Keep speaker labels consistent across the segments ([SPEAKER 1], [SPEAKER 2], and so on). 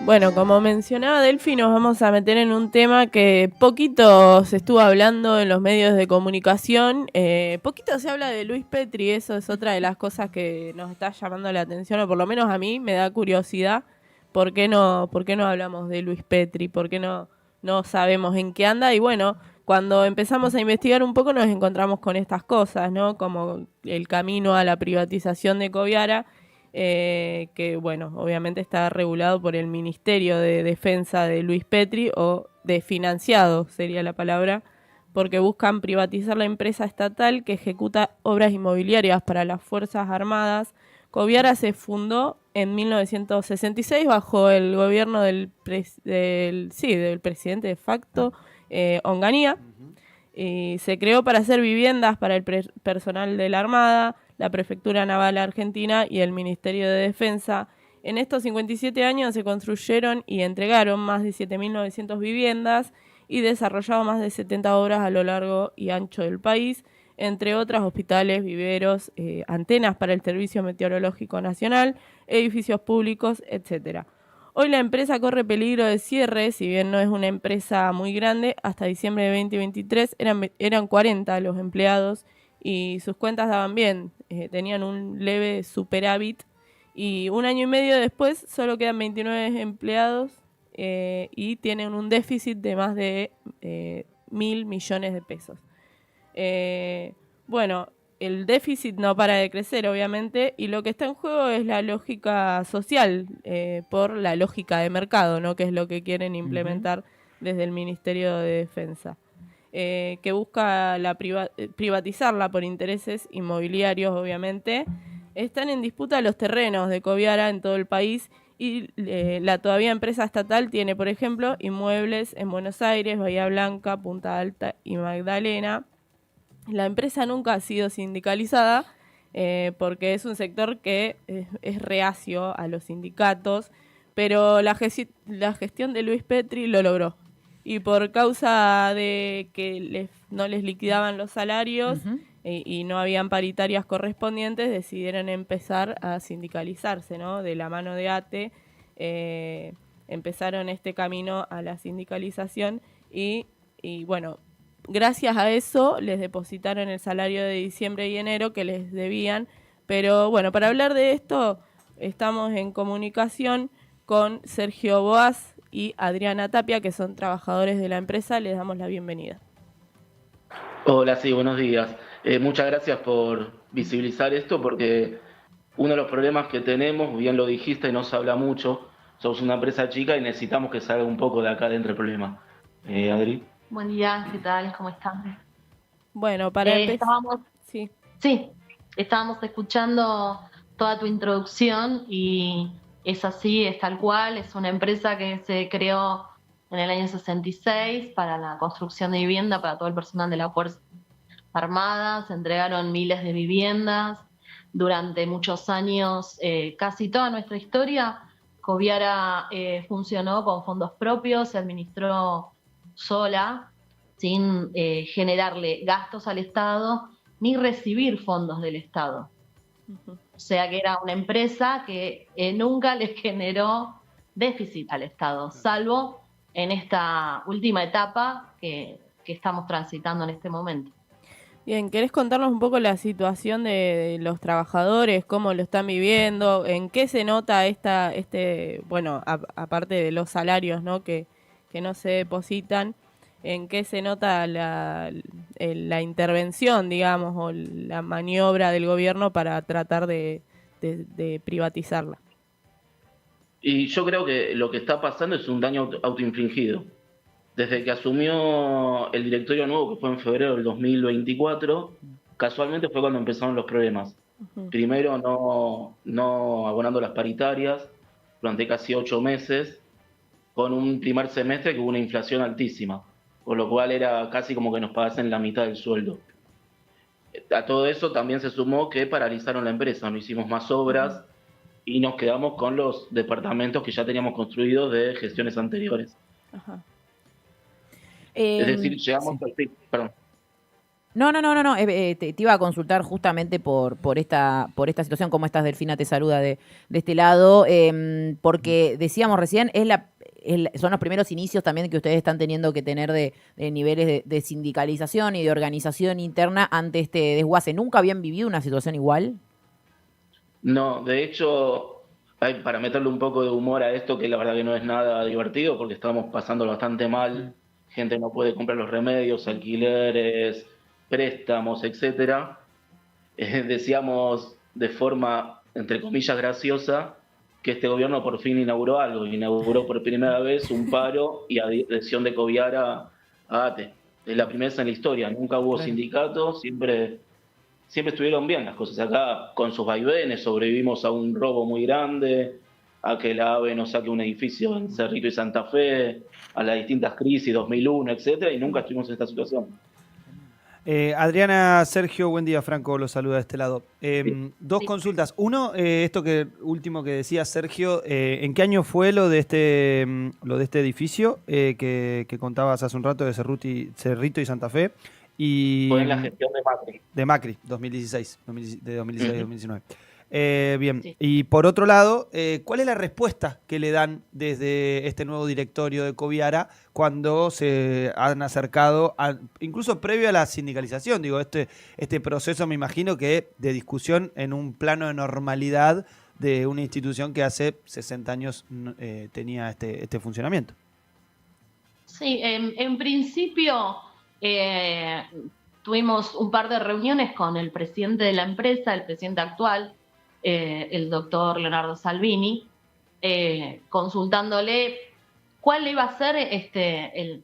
[SPEAKER 1] Bueno, como mencionaba Delphi, nos vamos a meter en un tema que poquito se estuvo hablando en los medios de comunicación. Poquito se habla de Luis Petri, eso es otra de las cosas que nos está llamando la atención, o por lo menos a mí me da curiosidad. Por qué no hablamos de Luis Petri? ¿Por qué no sabemos en qué anda? Y bueno, cuando empezamos a investigar un poco nos encontramos con estas cosas, ¿no? Como el camino a la privatización de Coviara, que bueno, obviamente está regulado por el Ministerio de Defensa de Luis Petri, o desfinanciado sería la palabra, porque buscan privatizar la empresa estatal que ejecuta obras inmobiliarias para las Fuerzas Armadas. Coviara se fundó en 1966 bajo el gobierno del presidente de facto, Onganía, y se creó para hacer viviendas para el personal de la Armada, la Prefectura Naval Argentina y el Ministerio de Defensa. En estos 57 años se construyeron y entregaron más de 7.900 viviendas y desarrollaron más de 70 obras a lo largo y ancho del país, entre otras hospitales, viveros, antenas para el Servicio Meteorológico Nacional, edificios públicos, etc. Hoy la empresa corre peligro de cierre, si bien no es una empresa muy grande. Hasta diciembre de 2023 eran 40 los empleados y sus cuentas daban bien, tenían un leve superávit, y un año y medio después solo quedan 29 empleados, y tienen un déficit de más de 1.000 millones de pesos. Bueno, el déficit no para de crecer, obviamente, y lo que está en juego es la lógica social, por la lógica de mercado, ¿no? Que es lo que quieren implementar desde el Ministerio de Defensa, que busca privatizarla por intereses inmobiliarios, obviamente. Están en disputa los terrenos de Coviara en todo el país, y la todavía empresa estatal tiene, por ejemplo, inmuebles en Buenos Aires, Bahía Blanca, Punta Alta y Magdalena. La empresa nunca ha sido sindicalizada, porque es un sector que es reacio a los sindicatos, pero la gestión de Luis Petri lo logró. Y por causa de que no les liquidaban los salarios, y no habían paritarias correspondientes, decidieron empezar a sindicalizarse, ¿no? De la mano de ATE, empezaron este camino a la sindicalización, y bueno, gracias a eso les depositaron el salario de diciembre y enero que les debían. Pero bueno, para hablar de esto estamos en comunicación con Sergio Boas y Adriana Tapia, que son trabajadores de la empresa. Les damos la bienvenida.
[SPEAKER 2] Hola, sí, buenos días. Muchas gracias por visibilizar esto porque uno de los problemas que tenemos, bien lo dijiste, no se habla mucho. Somos una empresa chica y necesitamos que salga un poco de acá dentro el problema. Adri.
[SPEAKER 3] Buen día, ¿qué tal? ¿Cómo están?
[SPEAKER 1] Bueno, para empezar... Sí.
[SPEAKER 3] Sí, estábamos escuchando toda tu introducción y es así, es tal cual. Es una empresa que se creó en el año 66 para la construcción de vivienda para todo el personal de la Fuerza Armada. Se entregaron miles de viviendas durante muchos años. Casi toda nuestra historia, Coviara funcionó con fondos propios, se administró sola, sin generarle gastos al Estado ni recibir fondos del Estado. O sea que era una empresa que nunca les generó déficit al Estado, salvo en esta última etapa que estamos transitando en este momento.
[SPEAKER 1] Bien, ¿querés contarnos un poco la situación de los trabajadores, cómo lo están viviendo, en qué se nota bueno, aparte de los salarios, ¿no? que no se depositan, en qué se nota la intervención, digamos, o la maniobra del gobierno para tratar de privatizarla?
[SPEAKER 2] Y yo creo que lo que está pasando es un daño autoinfligido. Desde que asumió el directorio nuevo, que fue en febrero del 2024, casualmente fue cuando empezaron los problemas. Primero no abonando las paritarias durante casi 8 meses, con un primer semestre que hubo una inflación altísima, por lo cual era casi como que nos pagasen la mitad del sueldo. A todo eso también se sumó que paralizaron la empresa, no hicimos más obras y nos quedamos con los departamentos que ya teníamos construidos de gestiones anteriores.
[SPEAKER 1] Ajá.
[SPEAKER 2] Es decir, llegamos
[SPEAKER 1] Sí.
[SPEAKER 2] al pico, perdón.
[SPEAKER 4] No. Te iba a consultar justamente por esta situación, cómo estás, Delfina, te saluda de este lado, porque decíamos recién, son los primeros inicios también que ustedes están teniendo que tener de niveles de sindicalización y de organización interna ante este desguace. ¿Nunca habían vivido una situación igual?
[SPEAKER 2] No, de hecho, para meterle un poco de humor a esto, que la verdad que no es nada divertido, porque estamos pasando bastante mal, gente no puede comprar los remedios, alquileres, préstamos, etcétera. Decíamos de forma, entre comillas, graciosa, que este gobierno por fin inauguró algo, inauguró por primera vez un paro y adhesión de Coviara a ATE. Es la primera vez en la historia, nunca hubo
[SPEAKER 4] Claro.
[SPEAKER 2] sindicatos, siempre estuvieron bien las cosas. Acá, con sus vaivenes, sobrevivimos a un robo muy grande, a que la AVE nos saque un edificio en Cerrito y Santa Fe, a las distintas crisis, 2001, etcétera, y nunca estuvimos en esta situación.
[SPEAKER 5] Adriana, Sergio, buen día. Franco los saluda de este lado. Dos
[SPEAKER 3] Sí.
[SPEAKER 5] consultas. Uno, esto último que decía Sergio, ¿en qué año fue lo de este edificio que contabas hace un rato de Cerrito y Santa Fe?
[SPEAKER 2] Fue en la gestión de Macri.
[SPEAKER 5] De Macri, 2016, de 2016 a 2019. Bien,
[SPEAKER 3] Sí.
[SPEAKER 5] y por otro lado, ¿cuál es la respuesta que le dan desde este nuevo directorio de Coviara cuando se han acercado, incluso previo a la sindicalización? Digo, este proceso me imagino que de discusión en un plano de normalidad de una institución que hace 60 años tenía este funcionamiento.
[SPEAKER 3] Sí, en principio tuvimos un par de reuniones con el presidente de la empresa, el presidente actual, el doctor Leonardo Salvini, consultándole cuál iba a ser el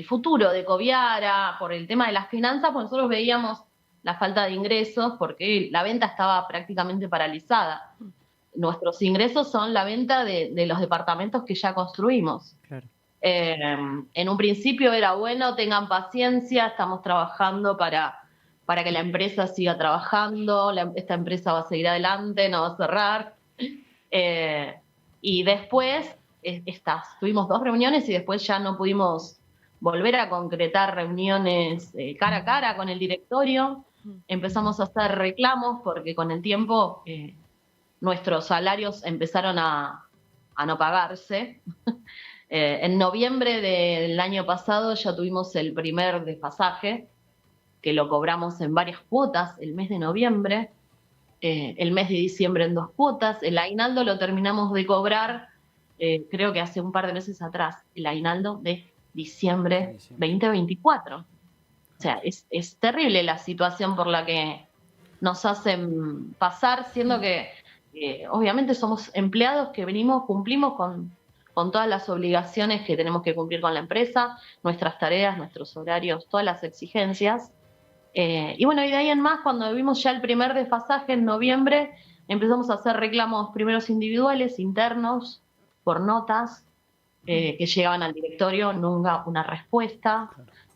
[SPEAKER 3] futuro de Coviara por el tema de las finanzas, porque nosotros veíamos la falta de ingresos porque la venta estaba prácticamente paralizada. Nuestros ingresos son la venta de los departamentos que ya construimos.
[SPEAKER 5] Claro.
[SPEAKER 3] En un principio era bueno, tengan paciencia, estamos trabajando para que la empresa siga trabajando, esta empresa va a seguir adelante, no va a cerrar. Y después tuvimos 2 reuniones y después ya no pudimos volver a concretar reuniones cara a cara con el directorio. Empezamos a hacer reclamos porque con el tiempo nuestros salarios empezaron a no pagarse. En noviembre del año pasado ya tuvimos el primer desfasaje, que lo cobramos en varias cuotas el mes de noviembre, el mes de diciembre en 2 cuotas. El aguinaldo lo terminamos de cobrar, creo que hace un par de meses atrás, el aguinaldo de diciembre 2024. O sea, es terrible la situación por la que nos hacen pasar, siendo que obviamente somos empleados que cumplimos con todas las obligaciones que tenemos que cumplir con la empresa, nuestras tareas, nuestros horarios, todas las exigencias. Y bueno, y de ahí en más, cuando vimos ya el primer desfasaje en noviembre, empezamos a hacer reclamos primeros individuales, internos, por notas, que llegaban al directorio, nunca una respuesta.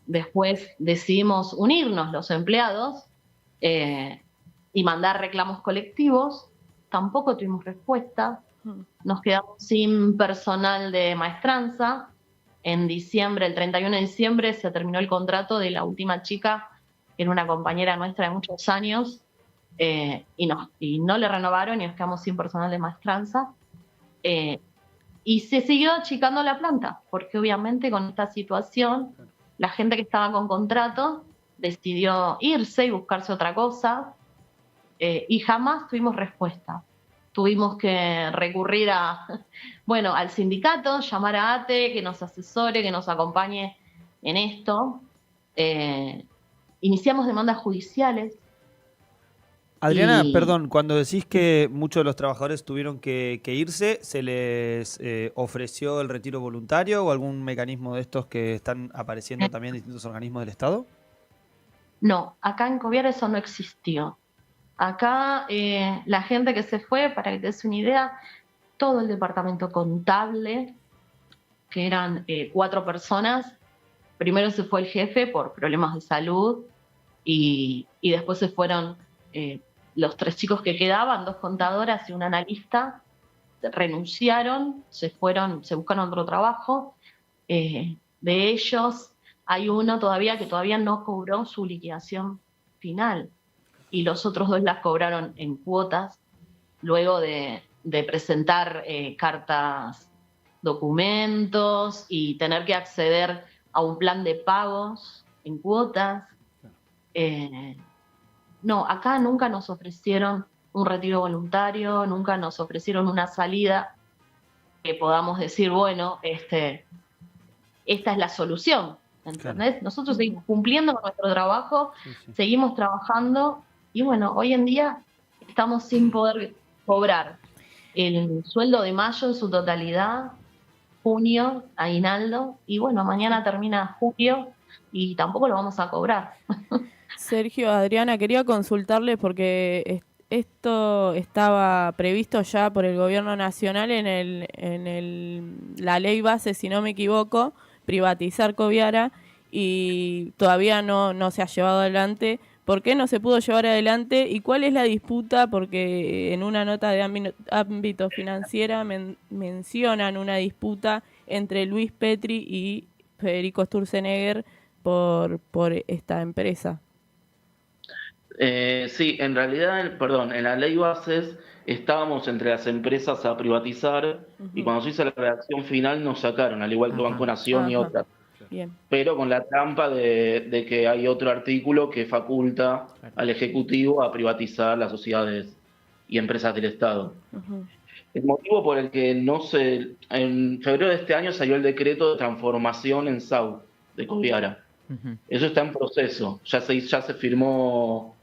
[SPEAKER 3] Después decidimos unirnos los empleados y mandar reclamos colectivos, tampoco tuvimos respuesta. Nos quedamos sin personal de maestranza. En diciembre, el 31 de diciembre, se terminó el contrato de la última chica, que era una compañera nuestra de muchos años, y no le renovaron y nos quedamos sin personal de maestranza. Y se siguió achicando la planta, porque obviamente con esta situación, la gente que estaba con contrato decidió irse y buscarse otra cosa, y jamás tuvimos respuesta. Tuvimos que recurrir al sindicato, llamar a ATE, que nos asesore, que nos acompañe en esto. Iniciamos demandas judiciales.
[SPEAKER 5] Adriana, perdón, cuando decís que muchos de los trabajadores tuvieron que irse, ¿se les ofreció el retiro voluntario o algún mecanismo de estos que están apareciendo también en distintos organismos del Estado?
[SPEAKER 3] No, acá en Coviara eso no existió. Acá la gente que se fue, para que te des una idea, todo el departamento contable, que eran 4 personas, primero se fue el jefe por problemas de salud y después se fueron los 3 chicos que quedaban, 2 contadoras y un analista, renunciaron, se fueron, se buscaron otro trabajo. De ellos, hay uno todavía que todavía no cobró su liquidación final y los otros 2 las cobraron en cuotas luego de presentar cartas, documentos y tener que acceder a un plan de pagos en cuotas. No, acá nunca nos ofrecieron un retiro voluntario, nunca nos ofrecieron una salida que podamos decir, bueno, esta es la solución, ¿entendés?
[SPEAKER 5] Claro.
[SPEAKER 3] Nosotros seguimos cumpliendo con nuestro trabajo, seguimos trabajando y bueno, hoy en día estamos sin poder cobrar el sueldo de mayo en su totalidad, junio, aguinaldo, y bueno, mañana termina julio y tampoco lo vamos a cobrar.
[SPEAKER 1] Sergio, Adriana, quería consultarles porque esto estaba previsto ya por el gobierno nacional la ley base, si no me equivoco, privatizar Coviara, y todavía no se ha llevado adelante. ¿Por qué no se pudo llevar adelante y cuál es la disputa? Porque en una nota de ámbito financiera mencionan una disputa entre Luis Petri y Federico Sturzenegger por esta empresa.
[SPEAKER 2] Sí, en realidad, perdón, en la ley bases estábamos entre las empresas a privatizar y cuando se hizo la redacción final nos sacaron, al igual que
[SPEAKER 4] Ajá.
[SPEAKER 2] Banco Nación y
[SPEAKER 1] Ajá.
[SPEAKER 2] otras.
[SPEAKER 1] Bien.
[SPEAKER 2] Pero con la trampa de que hay otro artículo que faculta al Ejecutivo a privatizar las sociedades y empresas del Estado.
[SPEAKER 1] Ujú.
[SPEAKER 2] El motivo por el que en febrero de este año salió el decreto de transformación en SAU de Coviara.
[SPEAKER 4] Ujú.
[SPEAKER 2] Eso está en proceso, ya se firmó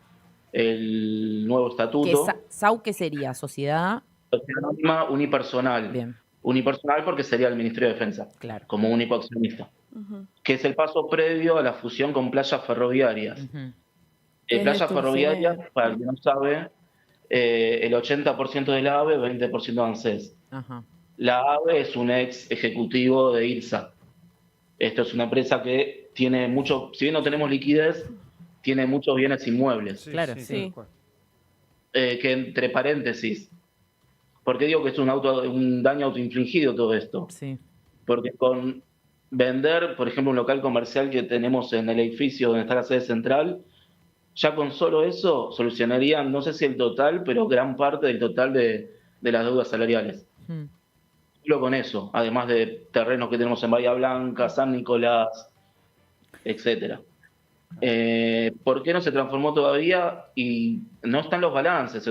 [SPEAKER 2] el nuevo estatuto.
[SPEAKER 4] ¿SAU qué sería? ¿Sociedad?
[SPEAKER 2] Sociedad Anónima Unipersonal.
[SPEAKER 4] Bien,
[SPEAKER 2] Unipersonal porque sería el Ministerio de Defensa,
[SPEAKER 4] claro.
[SPEAKER 2] como único accionista.
[SPEAKER 1] Ujú.
[SPEAKER 2] Que es el paso previo a la fusión con playas ferroviarias.
[SPEAKER 4] Ujú.
[SPEAKER 1] Es de
[SPEAKER 2] Playas ferroviarias,
[SPEAKER 1] Sturzenegger.
[SPEAKER 2] para el que no sabe, el 80% de la AVE, 20% de ANSES.
[SPEAKER 4] Ajá.
[SPEAKER 2] La AVE es un ex ejecutivo de IRSA. Esto es una empresa que tiene mucho, si bien no tenemos liquidez, tiene muchos bienes inmuebles.
[SPEAKER 4] Claro.
[SPEAKER 1] Sí.
[SPEAKER 5] tal cual.
[SPEAKER 2] Que entre paréntesis, ¿por qué digo que es un daño autoinfligido todo esto?
[SPEAKER 4] Sí.
[SPEAKER 2] Porque con vender, por ejemplo, un local comercial que tenemos en el edificio donde está la sede central, ya con solo eso solucionarían, no sé si el total, pero gran parte del total de las deudas salariales.
[SPEAKER 4] Ujú.
[SPEAKER 2] Solo con eso, además de terrenos que tenemos en Bahía Blanca, San Nicolás, etcétera. ¿Por qué no se transformó todavía? Y no están los balances.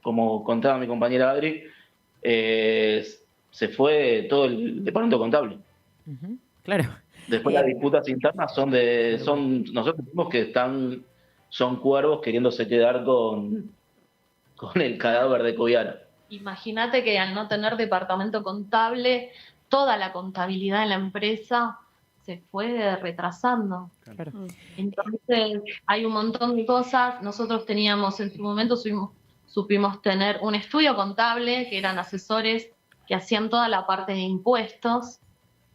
[SPEAKER 2] Como contaba mi compañera Adri, se fue todo el departamento contable.
[SPEAKER 4] Ujú. Claro.
[SPEAKER 2] Después las disputas internas nosotros decimos que son cuervos queriéndose quedar con el cadáver de Coviara.
[SPEAKER 3] Imagínate que al no tener departamento contable, toda la contabilidad de la empresa se fue retrasando.
[SPEAKER 4] Claro.
[SPEAKER 3] Entonces, hay un montón de cosas. Nosotros teníamos, en su momento supimos tener un estudio contable, que eran asesores que hacían toda la parte de impuestos.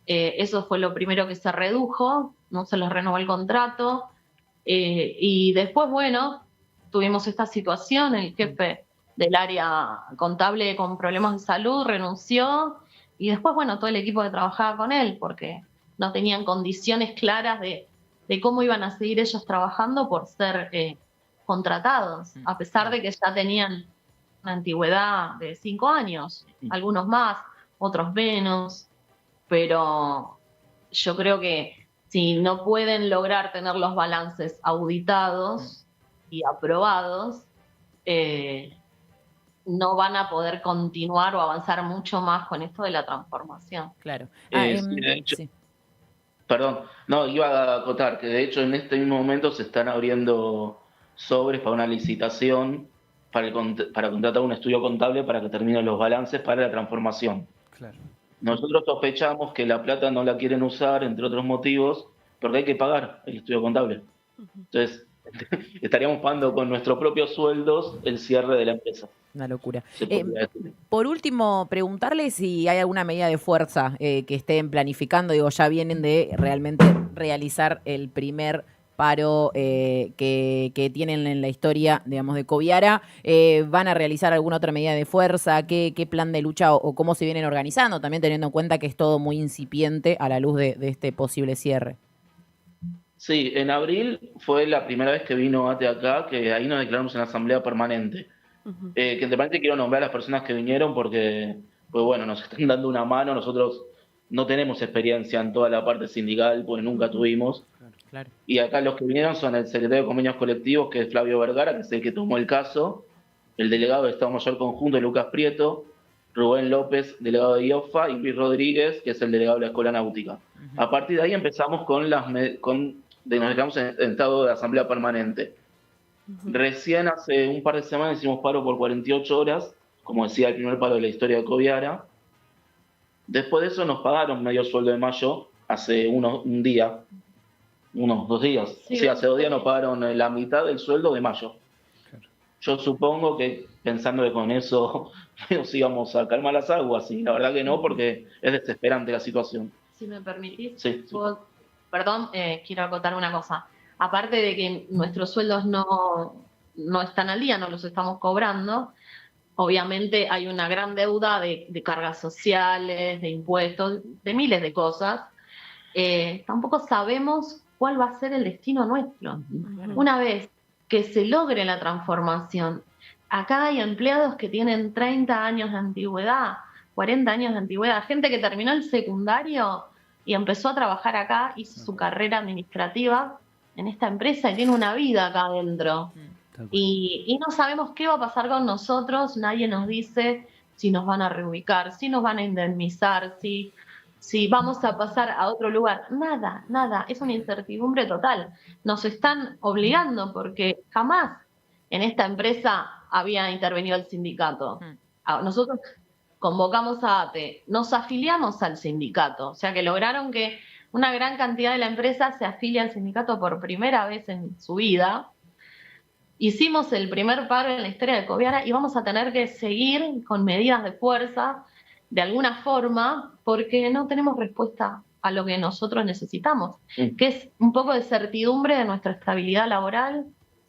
[SPEAKER 3] Eso fue lo primero que se redujo, no se les renovó el contrato. Y después, bueno, tuvimos esta situación, el jefe del área contable con problemas de salud renunció y después, bueno, todo el equipo que trabajaba con él, porque no tenían condiciones claras de cómo iban a seguir ellos trabajando por ser contratados, a pesar de que ya tenían una antigüedad de 5 años, algunos más, otros menos, pero yo creo que si no pueden lograr tener los balances auditados y aprobados, no van a poder continuar o avanzar mucho más con esto de la transformación.
[SPEAKER 4] Claro.
[SPEAKER 2] Sí, de hecho.
[SPEAKER 4] Sí.
[SPEAKER 2] Perdón, no, iba a acotar que de hecho en este mismo momento se están abriendo sobres para una licitación para contratar un estudio contable para que terminen los balances para la transformación.
[SPEAKER 5] Claro.
[SPEAKER 2] Nosotros sospechamos que la plata no la quieren usar, entre otros motivos, porque hay que pagar el estudio contable. Entonces, estaríamos pagando con nuestros propios sueldos el cierre de la empresa.
[SPEAKER 4] Una locura.
[SPEAKER 2] Se podría decir.
[SPEAKER 4] Por último, preguntarle si hay alguna medida de fuerza que estén planificando. Digo, ya vienen de realmente realizar el primer paro que tienen en la historia, digamos, de Coviara. ¿Van a realizar alguna otra medida de fuerza? ¿Qué plan de lucha o cómo se vienen organizando? También teniendo en cuenta que es todo muy incipiente a la luz de este posible cierre.
[SPEAKER 2] Sí, en abril fue la primera vez que vino ATE acá, que ahí nos declaramos en la asamblea permanente.
[SPEAKER 1] Ujú.
[SPEAKER 2] Que entre paréntesis quiero nombrar a las personas que vinieron porque, pues bueno, nos están dando una mano. Nosotros no tenemos experiencia en toda la parte sindical, pues nunca tuvimos.
[SPEAKER 4] Claro.
[SPEAKER 2] Y acá los que vinieron son el secretario de Convenios Colectivos, que es Flavio Vergara, que es el que tomó el caso, el delegado de Estado Mayor Conjunto, Lucas Prieto, Rubén López, delegado de IOFA, y Luis Rodríguez, que es el delegado de la Escuela Náutica. A partir de ahí empezamos con nos quedamos en estado de asamblea permanente. Recién hace un par de semanas hicimos paro por 48 horas, como decía, el primer paro de la historia de Coviara. Después de eso nos pagaron medio sueldo de mayo, hace un día, unos 2 días. Sí, hace 2 días nos pagaron la mitad del sueldo de mayo. Yo supongo que pensando que con eso nos íbamos a calmar las aguas, y la verdad que no, porque es desesperante la situación.
[SPEAKER 3] Si me permitís,
[SPEAKER 2] Sí.
[SPEAKER 3] perdón, quiero acotar una cosa. Aparte de que nuestros sueldos no están al día, no los estamos cobrando, obviamente hay una gran deuda de cargas sociales, de impuestos, de miles de cosas. Tampoco sabemos cuál va a ser el destino nuestro. Una vez que se logre la transformación, acá hay empleados que tienen 30 años de antigüedad, 40 años de antigüedad, gente que terminó el secundario y empezó a trabajar acá, hizo su carrera administrativa en esta empresa y tiene una vida acá adentro. Y no sabemos qué va a pasar con nosotros, nadie nos dice si nos van a reubicar, si nos van a indemnizar, si vamos a pasar a otro lugar. Nada, es una incertidumbre total. Nos están obligando porque jamás en esta empresa había intervenido el sindicato. Nosotros convocamos a ATE, nos afiliamos al sindicato, o sea que lograron que una gran cantidad de la empresa se afilie al sindicato por primera vez en su vida. Hicimos el primer paro en la historia de Coviara y vamos a tener que seguir con medidas de fuerza de alguna forma porque no tenemos respuesta a lo que nosotros necesitamos, que es un poco de certidumbre de nuestra estabilidad laboral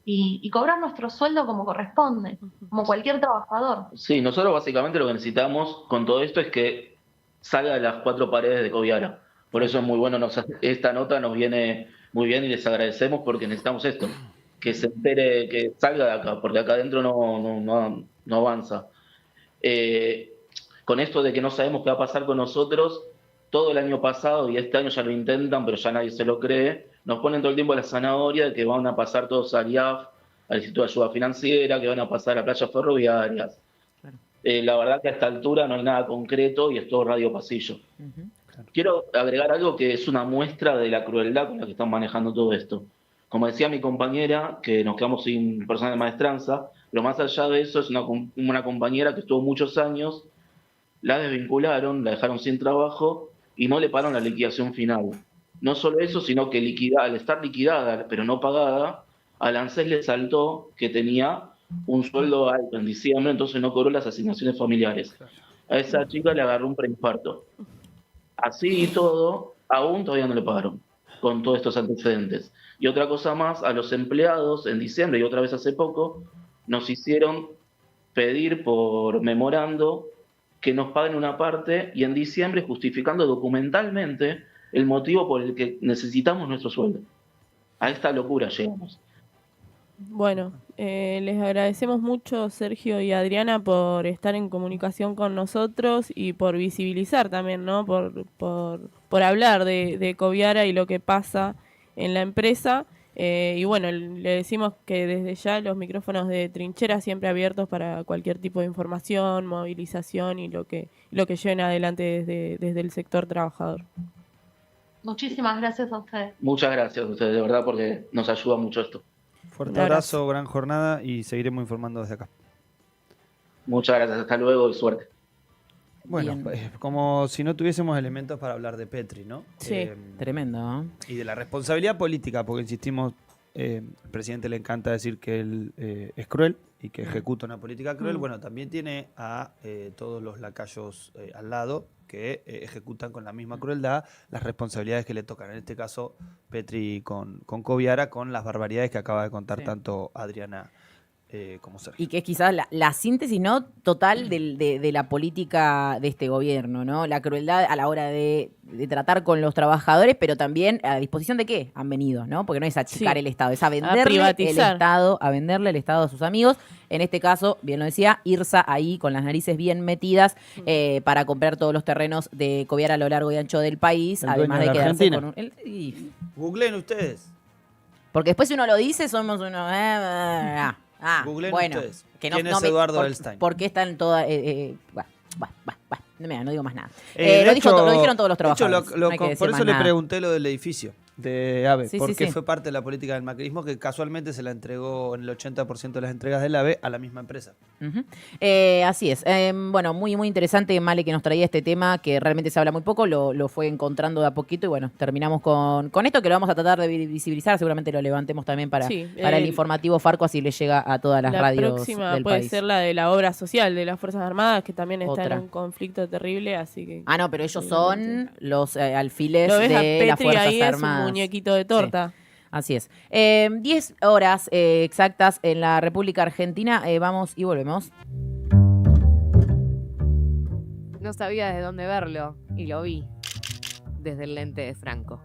[SPEAKER 3] y cobrar nuestro sueldo como corresponde, como cualquier trabajador.
[SPEAKER 2] Sí, nosotros básicamente lo que necesitamos con todo esto es que salga de las 4 paredes de Coviara. Por eso es muy bueno, esta nota nos viene muy bien y les agradecemos porque necesitamos esto, que se entere, que salga de acá, porque acá adentro no avanza. Con esto de que no sabemos qué va a pasar con nosotros, todo el año pasado y este año ya lo intentan, pero ya nadie se lo cree, nos ponen todo el tiempo la zanahoria de que van a pasar todos al IAF, al Instituto de Ayuda Financiera, que van a pasar a playas ferroviarias.
[SPEAKER 4] Claro.
[SPEAKER 2] La verdad que a esta altura no hay nada concreto y es todo radio pasillo.
[SPEAKER 5] Claro.
[SPEAKER 2] Quiero agregar algo que es una muestra de la crueldad con la que están manejando todo esto. Como decía mi compañera, que nos quedamos sin personal de maestranza, pero más allá de eso es una compañera que estuvo muchos años, la desvincularon, la dejaron sin trabajo y no le pagaron la liquidación final. No solo eso, sino que al estar liquidada pero no pagada, al ANSES le saltó que tenía un sueldo alto en diciembre, entonces no cobró las asignaciones familiares. A esa chica le agarró un preinfarto. Así y todo, aún todavía no le pagaron, con todos estos antecedentes. Y otra cosa más, a los empleados en diciembre y otra vez hace poco, nos hicieron pedir por memorando que nos paguen una parte y en diciembre justificando documentalmente el motivo por el que necesitamos nuestro sueldo. A esta locura llegamos.
[SPEAKER 1] Bueno, les agradecemos mucho, Sergio y Adriana, por estar en comunicación con nosotros y por visibilizar también, ¿no? Por hablar de Coviara y lo que pasa en la empresa. Y bueno, le decimos que desde ya los micrófonos de Trinchera siempre abiertos para cualquier tipo de información, movilización y lo que lleven adelante desde el sector trabajador.
[SPEAKER 3] Muchísimas gracias a ustedes.
[SPEAKER 2] Muchas gracias a ustedes, de verdad, porque nos ayuda mucho esto.
[SPEAKER 5] Fuerte abrazo, gran jornada y seguiremos informando desde acá.
[SPEAKER 2] Muchas gracias, hasta luego y suerte.
[SPEAKER 4] Bueno,
[SPEAKER 5] como si no tuviésemos elementos para hablar de Petri, ¿no?
[SPEAKER 1] Sí,
[SPEAKER 4] tremendo, ¿no?
[SPEAKER 5] Y de la responsabilidad política, porque insistimos, el presidente le encanta decir que él es cruel y que ejecuta una política cruel. Bueno, también tiene a todos los lacayos al lado que ejecutan con la misma crueldad las responsabilidades que le tocan. En este caso, Petri con Coviara, con las barbaridades que acaba de contar tanto Adriana como Sergio.
[SPEAKER 4] Y que es quizás la síntesis, ¿no?, total de la política de este gobierno, ¿no? La crueldad a la hora de tratar con los trabajadores, pero también a disposición de qué han venido, ¿no? Porque no es achicar el Estado, es a venderle
[SPEAKER 1] privatizar.
[SPEAKER 4] a venderle el Estado a sus amigos. En este caso, bien lo decía, Irsa ahí con las narices bien metidas para comprar todos los terrenos de Coviara a lo largo y ancho del país,
[SPEAKER 5] El
[SPEAKER 4] además
[SPEAKER 5] dueño
[SPEAKER 4] de
[SPEAKER 5] de la
[SPEAKER 4] quedarse
[SPEAKER 5] Argentina.
[SPEAKER 4] con un...
[SPEAKER 5] Googleen ustedes.
[SPEAKER 4] Porque después si uno lo dice, somos unos...
[SPEAKER 5] Googleen
[SPEAKER 4] bueno,
[SPEAKER 5] ustedes.
[SPEAKER 4] que
[SPEAKER 5] ¿Quién es Eduardo Elstein?
[SPEAKER 4] ¿Por qué están todas... no digo más nada.
[SPEAKER 5] De
[SPEAKER 4] Lo
[SPEAKER 5] hecho,
[SPEAKER 4] dijeron todos los
[SPEAKER 5] de hecho,
[SPEAKER 4] trabajadores. No hay que decir
[SPEAKER 5] por eso
[SPEAKER 4] más
[SPEAKER 5] le
[SPEAKER 4] nada.
[SPEAKER 5] pregunté lo del edificio de AVE,
[SPEAKER 4] Sí,
[SPEAKER 5] porque
[SPEAKER 4] sí.
[SPEAKER 5] fue parte de la política del macrismo que casualmente se la entregó en el 80% de las entregas del AVE a la misma empresa.
[SPEAKER 4] Ujú. Así es. Bueno, muy, muy interesante, Male, que nos traía este tema, que realmente se habla muy poco, lo fue encontrando de a poquito y bueno, terminamos con esto, que lo vamos a tratar de visibilizar, seguramente lo levantemos también para el informativo Farco, así le llega a todas las radios del país.
[SPEAKER 1] La próxima puede ser la de la obra social de las Fuerzas Armadas, que también está
[SPEAKER 4] Otra.
[SPEAKER 1] en un conflicto terrible, así que...
[SPEAKER 4] Ah, no, pero ellos son los alfiles
[SPEAKER 1] Lo ves a
[SPEAKER 4] de las
[SPEAKER 1] Petri
[SPEAKER 4] Fuerzas
[SPEAKER 1] ahí, es
[SPEAKER 4] Armadas.
[SPEAKER 1] un muñequito de torta.
[SPEAKER 4] Sí. Así es. 10 horas exactas en la República Argentina. Vamos y volvemos.
[SPEAKER 6] No sabía desde dónde verlo y lo vi desde el lente de Franco.